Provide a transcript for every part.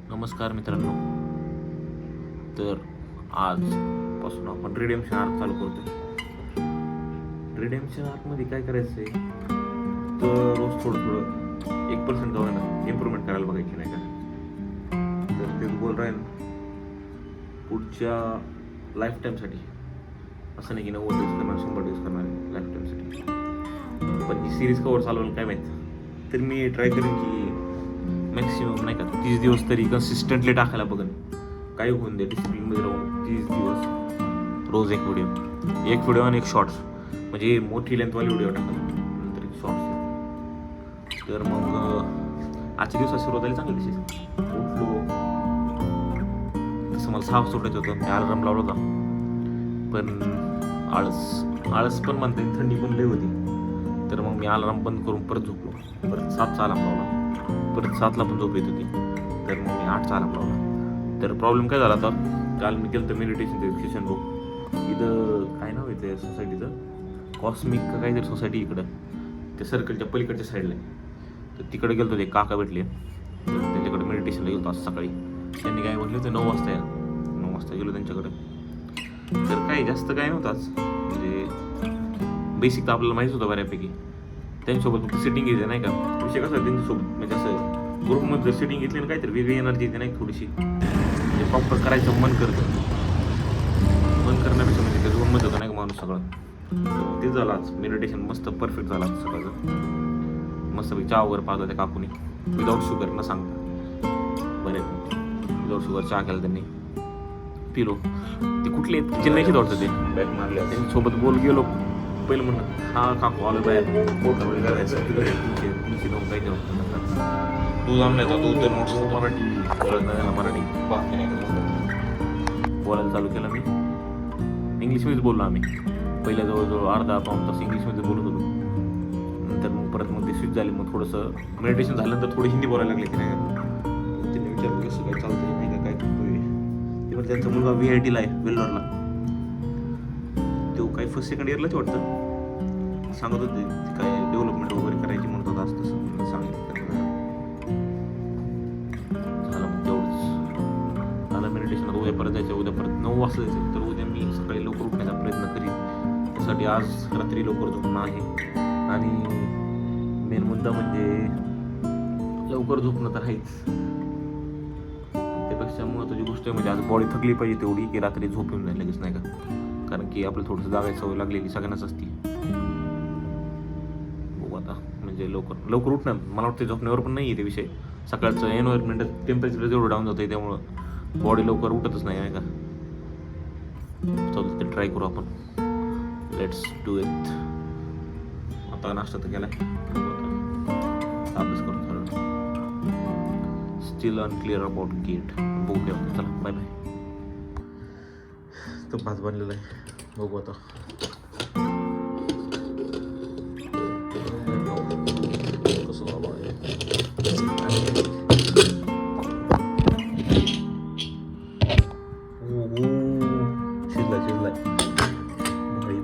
नमस्कार मित्रांनो. तर आजपासून आपण रिडेम्पशन आर्क चालू करतोय. रिडेम्पशन आर्कमध्ये काय करायचं आहे, तर रोज थोडं 1% का होईना इम्प्रूव्हमेंट करायला बघायची, नाही का. तर ते बोल राहील पुढच्या लाईफ टाईमसाठी. असं नाही की 90 दिवस करणार, 100 दिवस करणार, लाईफ टाईमसाठी. पण ही सिरीज कवर चालवलं काय माहीत. तर मी ट्राय करेन की मॅक्सिमम नाही का 30 दिवस तरी कन्सिस्टंटली टाकायला बघेन. काही होऊन दे, डिसिप्लिनमध्ये राहून 30 दिवस रोज एक व्हिडिओ आणि एक शॉर्ट्स, म्हणजे मोठी लेंथवाली व्हिडिओ टाकायला, नंतर एक शॉर्ट्स. तर मग आजच्या दिवसात सुरुवात झाली चांगली दिवशी. उठलो, तसं मला 6 वाजता उठायचं होतं. मी अलार्म लावला होता, पण आळस पण म्हणता येईल, थंडी पण लई होती. तर मग मी अलार्म बंद करून परत झोपलो. परत 7चा अलार्म लावला, परत 7ला पण झोप येत होती. तर मग मी 8चा अलार्म लावला. तर प्रॉब्लेम काय झाला, तर काल मी गेलो तर मेडिटेशनचं सेशन बुक इथं काय नाव येतं सोसायटीचं, कॉस्मिक का काहीतरी सोसायटी इकडं त्या सर्कलच्या पलीकडच्या साईडला. तर तिकडे गेलो ते काका भेटले, तर त्यांच्याकडे मेडिटेशनला गेलो आज सकाळी. त्यांनी काय म्हटलं होतं 9 वाजता या. 9 वाजता गेलो त्यांच्याकडे. तर काही जास्त काय नव्हतं आज, म्हणजे बेसिक तर आपल्याला माहीत होतं बऱ्यापैकी. त्यांच्यासोबत फक्त सिटिंग घ्यायचं, नाही का. विषय कसा त्यांच्यासोबत म्हणजे असं ग्रुपमध्ये जर सिटिंग घेतली ना, काहीतरी वेगळी एनर्जी येते, नाही थोडीशी. म्हणजे प्रॉपर करायचं मन करतं. मन करण्यापेक्षा म्हणजे त्या झोनमध्ये होतं, नाही का माणूस सगळं. तर ते झालं आज मेडिटेशन मस्त परफेक्ट झालं आज सकाळचं. मस्तपैकी चहा वगैरे पाजला त्या काकूने, विदाऊट शुगर न सांगता. बरे विदाऊट शुगर चहा केला त्यांनी, पिलो. ते कुठले चेन्नईचे वाटतं ते बॅग मारले. त्यांच्यासोबत बोल गेलो. पहिलं म्हणलं हा काकू आलो बाहेर, पोट वगैरे करायचं, तुमची दोन काही जेवण दूध आणण्याचा, दूध तर मोठं मराठी कळत नाही, मराठी बोलायला चालू केलं मी. इंग्लिशमध्येच बोललो आम्ही. पहिल्या जवळजवळ अर्धा पाऊण तास इंग्लिशमध्ये बोलत होतो. नंतर मग परत मग ते स्विच झाली. मग थोडंसं मेडिटेशन झाल्यानंतर थोडी हिंदी बोलायला लागली की नाही. त्यांनी विचारलं कसं काय चालतंय, नाही का, काय करतोय. ते पण त्यांचा मुलगा VITला आहे, वेल्लोरला. तो काही फर्स्ट सेकंड इयरलाच वाटतं. सांगत होते काय डेव्हलपमेंट वगैरे करायची म्हणत होता, असं तसं सांगितलं. झालं मग तेवढंच झालं मेडिटेशन. आता उद्या परत जायचं, उद्या परत 9 वाजता जायचं. तर उद्या मी सकाळी लवकर उठण्याचा प्रयत्न करीन. त्यासाठी आज रात्री लवकर झोपणं आहे. आणि मेन मुद्दा म्हणजे लवकर झोपणं तर आहेच. त्यापेक्षा महत्त्वाची गोष्ट म्हणजे आज बॉडी थकली पाहिजे तेवढी, की रात्री झोप येऊन जाईल लगेच, नाही का. कारण की आपलं थोडंसं जागायची सवय लागलेली सगळ्यांनाच असती. बघू आता, म्हणजे लवकर उठणं मला वाटतं झोपण्यावर पण नाही आहे ते विषय. सकाळचं एन्व्हायरमेंट टेम्परेचर जेवढं डाऊन जातं त्यामुळं बॉडी लवकर उठतच नाही का. चालतं ते ट्राय करू आपण. Let's do it. आता नाश्ता तर केला, अभ्यास करून चालू. Still unclear about get. बघूया. चला बाय बाय. तो भात बनलेला आहे, बघू आता. कसं बाबा शिजलाय भारी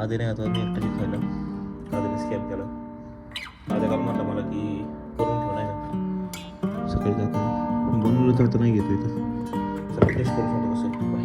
आधी नाही. आता मी एकट्याने खायला आधीने स्कॅम केला. आधी काल म्हटलं मला की करून ठेव, नाही का. सकाळी जातो बनवलं तर नाही घेतो इथं. सगळं टेस्ट करून सांगतो कसं. बाय.